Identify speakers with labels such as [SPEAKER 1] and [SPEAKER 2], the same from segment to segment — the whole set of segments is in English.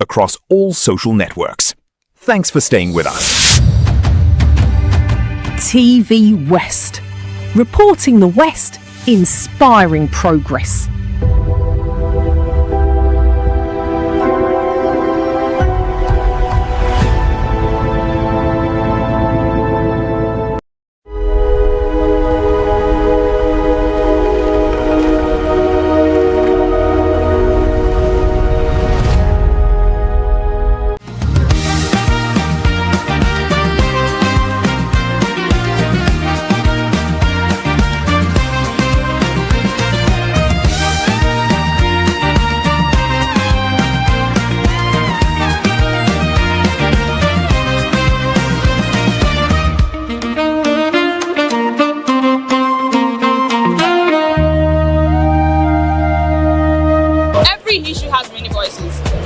[SPEAKER 1] across all social networks. Thanks for staying with us.
[SPEAKER 2] TVWest. Reporting the West, inspiring progress.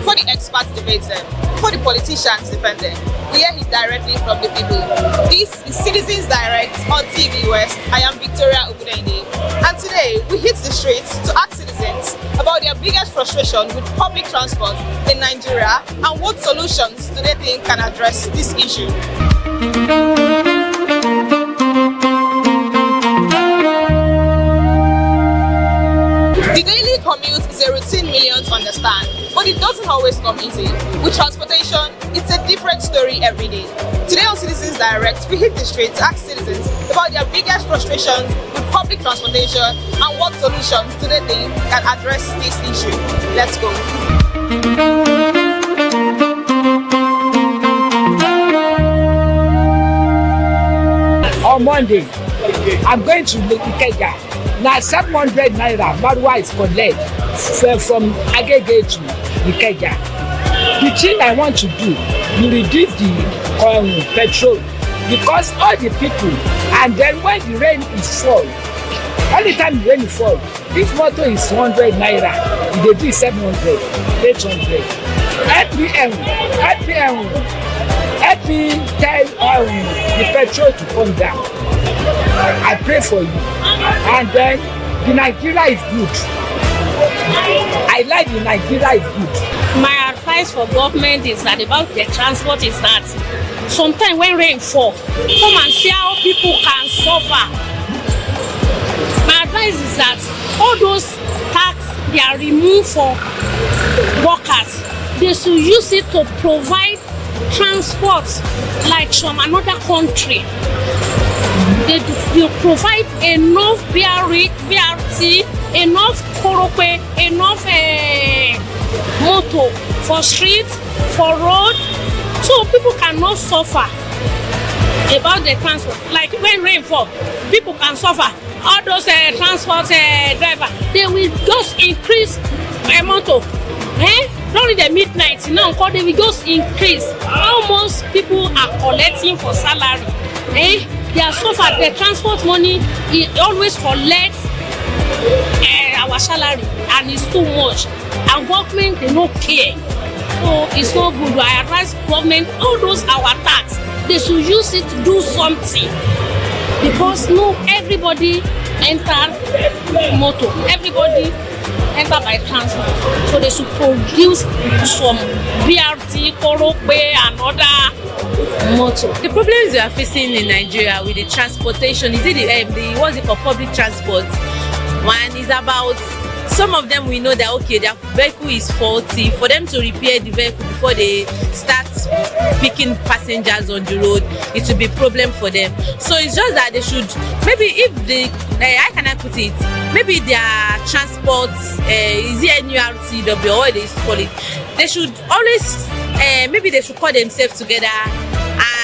[SPEAKER 3] Before the experts debate them, before the politicians defend them, we hear it directly from the people. This is Citizens Direct on TVWest. I am Victoria Obudende, and today we hit the streets to ask citizens about their biggest frustration with public transport in Nigeria and what solutions do they think can address this issue. The daily commute is a routine millions understand, but it doesn't always come easy. With transportation, it's a different story every day. Today on Citizens Direct, we hit the streets to ask citizens about their biggest frustrations with public transportation and what solutions do they think can address this issue. Let's go.
[SPEAKER 4] On Monday, I'm going to Ikeja. Now 700 naira Marwa is collect from Agege to Ikeja. The thing I want to do, you reduce the petrol because all the people, and then when the rain is fall, only time the rain is fall, this motor is 100 naira, they do 700, 800. Help me tell the petrol to come down. I pray for you. And then the Nigeria is good. I like the Nigeria is good.
[SPEAKER 5] My advice for government is that about the transport is that sometimes when rain fall, come and see how people can suffer. My advice is that all those tax they are removed for workers, they should use it to provide transport like from another country. They will provide enough BRT, enough korope, enough motor for streets, for road, so people cannot suffer about the transport. Like when rain fall, people can suffer. All those transport driver, they will just increase motor. During the midnight, they will just increase. How much people are collecting for salary? They are suffered. The transport money, it always collects our salary, and it's too much. And government, they don't care. So it's not good. I advise government, all those our tax, they should use it to do something. Because no, everybody enter motor. Everybody enter by transport. So they should produce some BRT, Korope, and other motor.
[SPEAKER 6] The problems we are facing in Nigeria with the transportation, is it the what's it called, public transport? One is about, some of them we know that okay, their vehicle is faulty. For them to repair the vehicle before they start picking passengers on the road, it will be a problem for them. So it's just that they should, maybe if the, how can I put it, maybe their transport, is it NURTW or what they call it, they should always, maybe they should call themselves together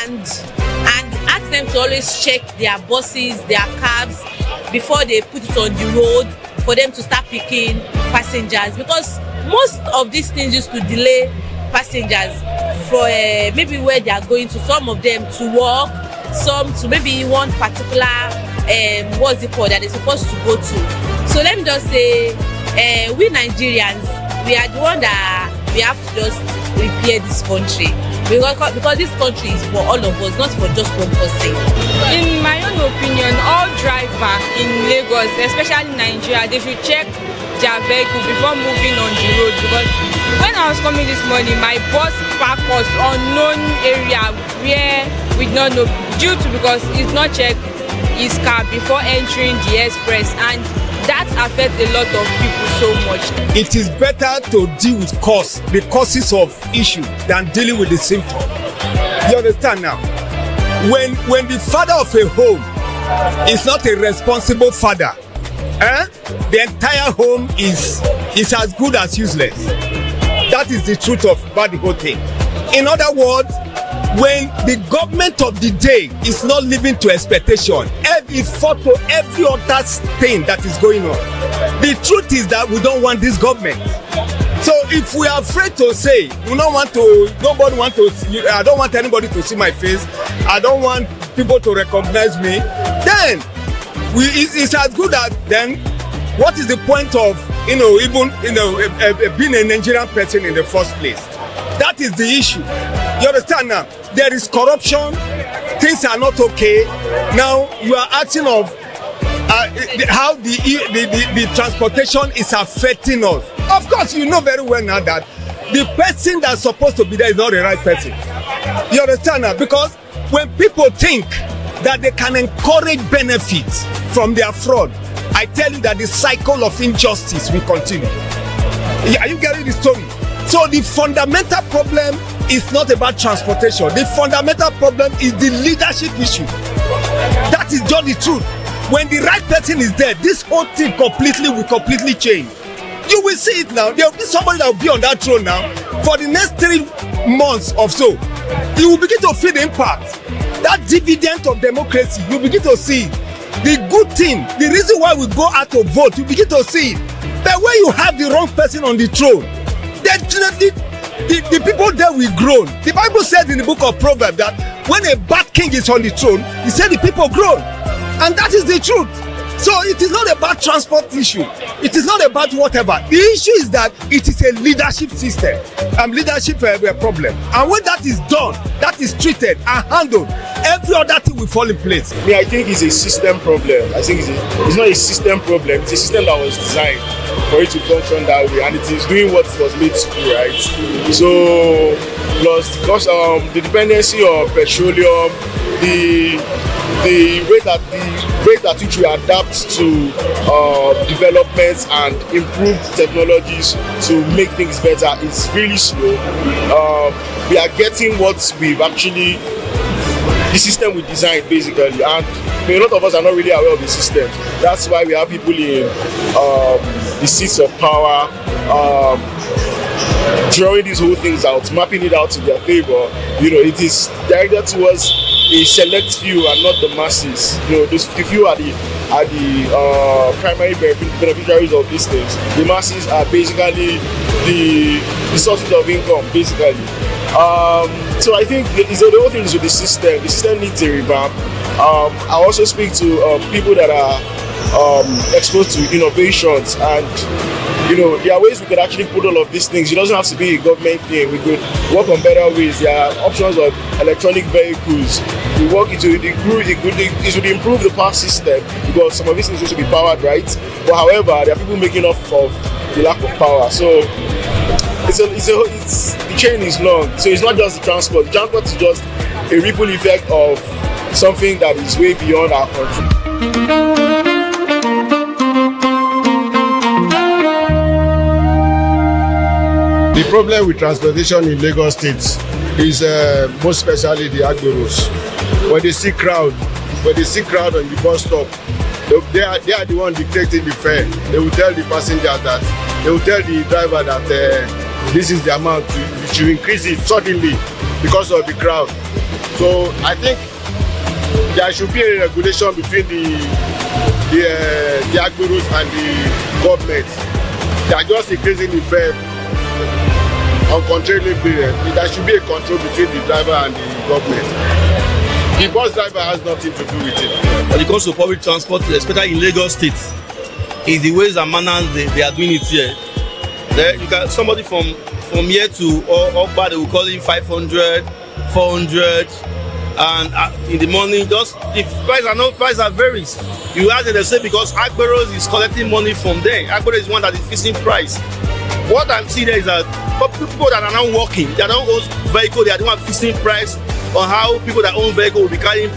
[SPEAKER 6] and ask them to always check their buses, their cabs before they put it on the road for them to start picking passengers, because most of these things used to delay passengers for maybe where they are going to, some of them to work, some to maybe one particular what's it called that they're supposed to go to. So let me just say, we Nigerians, we are the one that we have to just repair this country, because this country is for all of us, not for just one person.
[SPEAKER 7] In my own opinion, all drivers in Lagos, especially Nigeria, they should check their vehicle before moving on the road, because when I was coming this morning, my bus parked us unknown area where we did not know, due to because it's not checked his car before entering the express, and that affects a lot of people so much.
[SPEAKER 8] It is better to deal with the causes of issue than dealing with the symptom. You understand now? When the father of a home is not a responsible father, the entire home is as good as useless. That is the truth about the whole thing. In other words, when the government of the day is not living to expectation, it's follow every other thing that is going on. The truth is that we don't want this government. So if we are afraid to say, I don't want anybody to see my face, I don't want people to recognize me, then it's as good as then what is the point of being a Nigerian person in the first place? That is the issue. You understand now? There is corruption, things are not okay. Now you are asking of how the transportation is affecting us. Of course, you know very well now that the person that's supposed to be there is not the right person. You understand now? Because when people think that they can encourage benefits from their fraud, I tell you that the cycle of injustice will continue. Are you getting the story? So the fundamental problem is not about transportation. The fundamental problem is the leadership issue. That is just the truth. When the right person is there, this whole thing will completely change. You will see it now. There will be somebody that will be on that throne now for the next 3 months or so. You will begin to feel the impact. That dividend of democracy, you begin to see it. The good thing, the reason why we go out to vote, you begin to see it. But when you have the wrong person on the throne, definitely the people there will groan. The Bible says in the book of Proverbs that when a bad king is on the throne, he said the people groan. And that is the truth. So it is not about transport issue. It is not about whatever. The issue is that it is a leadership system, leadership problem. And when that is done, that is treated and handled, every other thing will fall in place.
[SPEAKER 9] I think it's a system problem. I think it's not a system problem. It's a system that was designed for it to function that way, and it is doing what it was made to do, right? So plus because the dependency of petroleum, the rate at which we adapt to developments and improved technologies to make things better is really slow. We are getting what we've actually, the system we designed basically, and a lot of us are not really aware of the system. That's why we have people in the seats of power drawing these whole things out, mapping it out in their favor. It is directed towards a select few and not the masses. Those few are the primary beneficiaries of these things. The masses are basically the sources of income, basically. So I think the whole thing is with the system. The system needs a revamp. I also speak to people that are exposed to innovations, and there are ways we could actually put all of these things. It doesn't have to be a government thing. We could work on better ways. There are options of electronic vehicles. We work it would improve the power system, because some of these things used to be powered, right? But however, there are people making up for the lack of power. So the chain is long. So it's not just the transport. The transport is just a ripple effect of something that is way beyond our control.
[SPEAKER 10] The problem with transportation in Lagos State is most especially the agberos. When they see crowd on the bus stop, they are the one dictating the fare. They will tell the passenger that, they will tell the driver that this is the amount, you should increase it suddenly because of the crowd. So I think there should be a regulation between the agberos and the government. They are just increasing the fare uncontrollably. There should be a control between the driver and the government. The bus driver has nothing to do with it.
[SPEAKER 11] When it comes to public transport, especially in Lagos State, is the ways and manners they are doing it here. There, you can somebody from here to Ogba, they will call him 500, 400, and in the morning just the price are varies. You ask them, they say because Agberos is collecting money from there. Agbero is one that is fixing price. What I'm seeing there is that people that are now working, they don't own vehicle, they are the one fixing price on how people that own vehicle will be carrying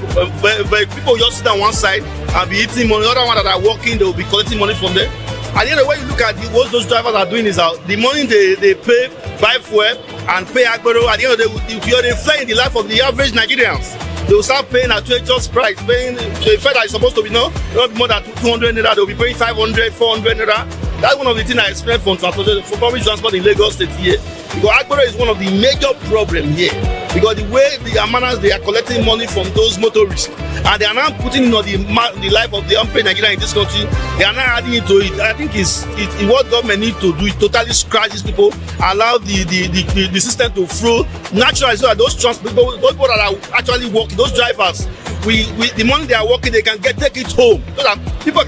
[SPEAKER 11] vehicle. People just sit on one side and be eating money. The other one that are working, they will be collecting money from there. At the end of the way, you look at what those drivers are doing is the money they pay, buy fuel and pay Agbero. At the end of the day, they fly in the life of the average Nigerians. They will start paying at just price, paying to a fare that is supposed to be not more than 200 naira. They will be paying 500, 400 naira. That's one of the things I expect from transportation, for public transport in Lagos State here. Because Agbero is one of the major problems here. Because the way the Amanas, they are collecting money from those motorists, and they are now putting in on the life of the unpaid Nigerian in this country, they are now adding into it. I think it's what government needs to do is totally scratch these people, allow the system to flow naturally, so that those people that are actually working, those drivers, the money they are working, they can take it home. So that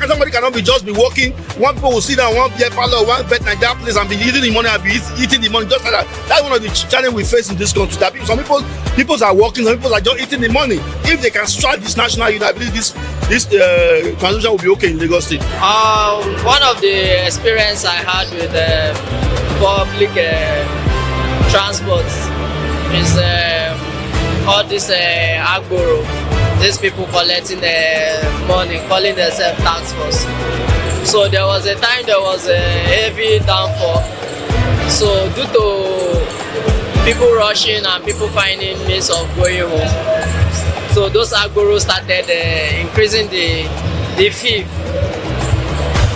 [SPEAKER 11] somebody cannot just be working. One people will sit down, one beer parlor, one bet Nigeria place and be eating the money and be eating the money just like that. That's one of the challenges we face in this country. That some people are working, some people are just eating the money. If they can strike this national unit, I believe this transition will be okay in Lagos State.
[SPEAKER 12] One of the experience I had with public transport is all this Agbero. These people collecting money, calling themselves tax force. So there was a time there was a heavy downfall. So due to people rushing and people finding means of going home, so those Agberos started increasing the fee.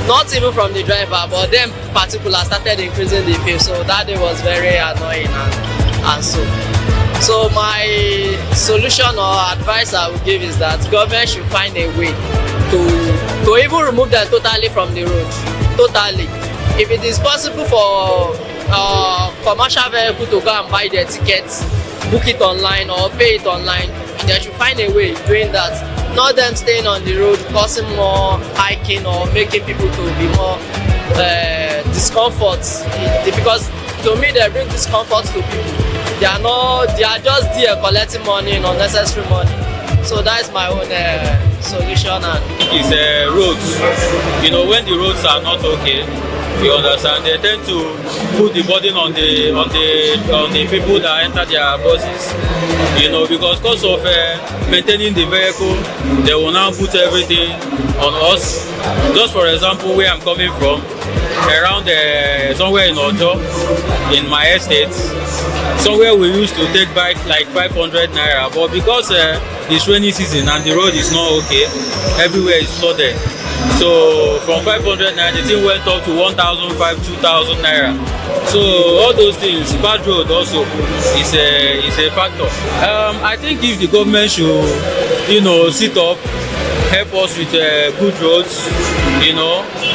[SPEAKER 12] Not even from the driver, but them particular started increasing the fee. So that day was very annoying and so. So my solution or advice I would give is that government should find a way to even remove them totally from the road. Totally. If it is possible for commercial vehicle to go and buy their tickets, book it online or pay it online, they should find a way doing that. Not them staying on the road, causing more hiking or making people to be more discomfort. Because to me they bring discomfort to people. They are just there collecting money, unnecessary money. So that's my own solution. And
[SPEAKER 13] it's roads. You know, when the roads are not okay, you understand, they tend to put the burden on the people that enter their buses. You know, because of maintaining the vehicle, they will now put everything on us. Just for example, where I'm coming from, around somewhere in Ojo, in my estate, somewhere we used to take back like 500 naira, but because it's rainy season and the road is not okay, everywhere is flooded. So from 500 naira, the thing went up to 1,500, 2,000 naira. So all those things, bad road also is a factor. I think if the government should, sit up, help us with good roads,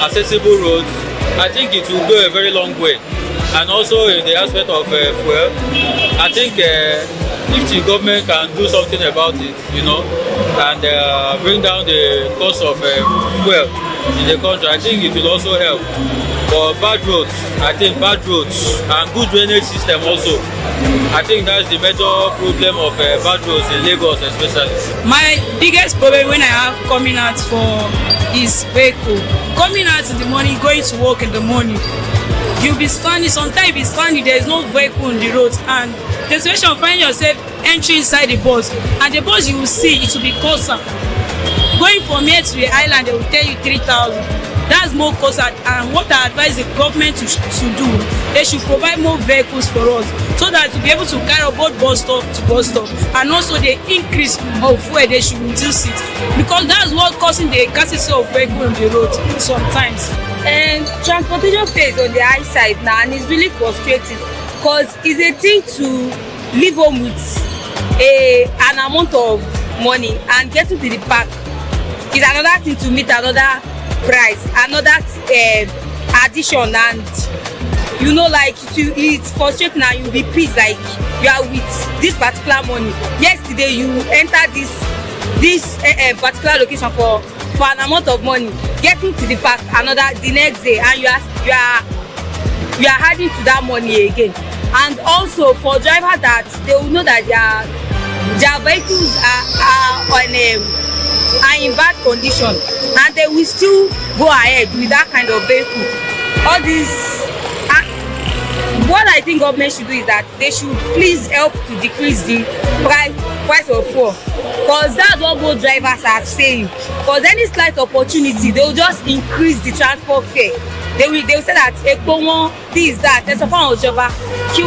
[SPEAKER 13] accessible roads, I think it will go a very long way. And also in the aspect of fuel, I think if the government can do something about it, and bring down the cost of fuel in the country, I think it will also help. But bad roads and good drainage system also, I think that's the major problem of bad roads in Lagos especially.
[SPEAKER 14] My biggest problem when I have coming out for is vehicle. Coming out in the morning, going to work in the morning, you'll be standing, sometimes you'll be standing, there is no vehicle on the road, and the situation of finding yourself entering inside the bus, and the bus you will see, it will be closer. Going from here to the island, they will tell you 3,000. That's more cost, and what I advise the government to do, they should provide more vehicles for us so that to be able to carry both bus stop to bus stop, and also the increase of fuel, they should reduce it, because that's what causing the scarcity of vehicle on the road sometimes.
[SPEAKER 15] And transportation fares on the high side now, and it's really frustrating because it's a thing to leave home with an amount of money, and getting to the park is another thing to meet another price, another addition, and like it's frustrating, and you'll be pissed like you are with this particular money. Yesterday you enter this particular location for an amount of money, getting to the park the next day, and you are adding to that money again. And also for drivers that they will know that their vehicles are in bad condition, and they will still go ahead with that kind of vehicle. All this, what I think government should do is that they should please help to decrease the price of fuel, because that's what both drivers are saying. Because any slight opportunity, they will just increase the transport fare. They will say that epo won, this that. Ẹ sọ fún àwọn ìjọba kí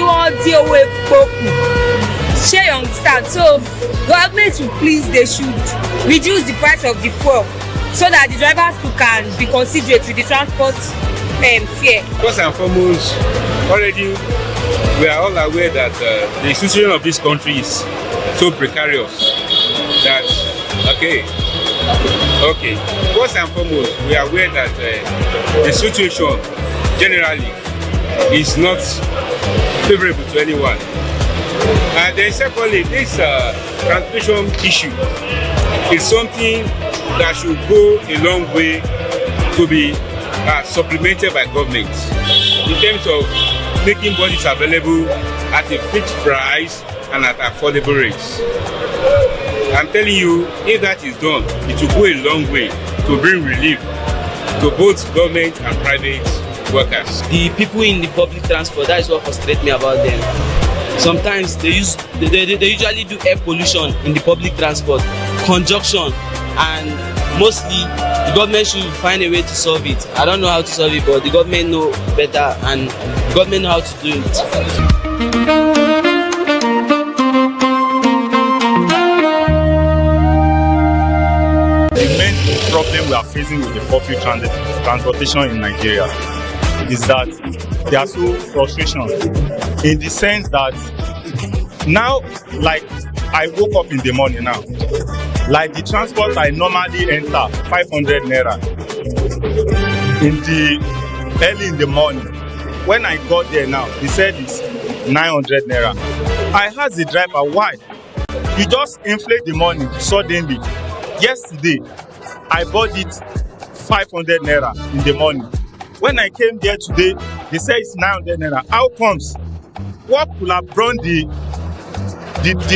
[SPEAKER 15] wọ́n dín owó epo kù. Share you understand? So government should please, they should reduce the price of the fuel so that the drivers too can be considerate with the transport fare.
[SPEAKER 16] First and foremost, already we are all aware that the situation of this country is so precarious that first and foremost, we are aware that the situation generally is not favorable to anyone. And then secondly, this transportation issue is something that should go a long way to be supplemented by government in terms of making buses available at a fixed price and at affordable rates. I'm telling you, if that is done, it will go a long way to bring relief to both government and private workers.
[SPEAKER 12] The people in the public transport, that is what frustrates me about them. Sometimes they usually do air pollution in the public transport, congestion, and mostly the government should find a way to solve it. I don't know how to solve it, but the government know better, and the government know how to do it.
[SPEAKER 17] Problem we are facing with the public transportation in Nigeria is that there are so frustration in the sense that now, like I woke up in the morning now, like the transport I normally enter 500 naira early in the morning. When I got there now, he said it's 900 naira. I asked the driver why. You just inflate the money suddenly. Yesterday I bought it 500 naira in the morning. When I came there today, they say it's 900 naira. How comes? What could have brought the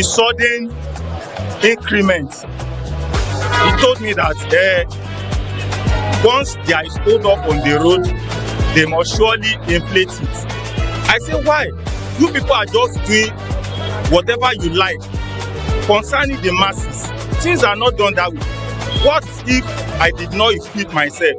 [SPEAKER 17] sudden increment? He told me that once there is hold up on the road, they must surely inflate it. I say, why? You people are just doing whatever you like concerning the masses. Things are not done that way. What if I did not equip myself?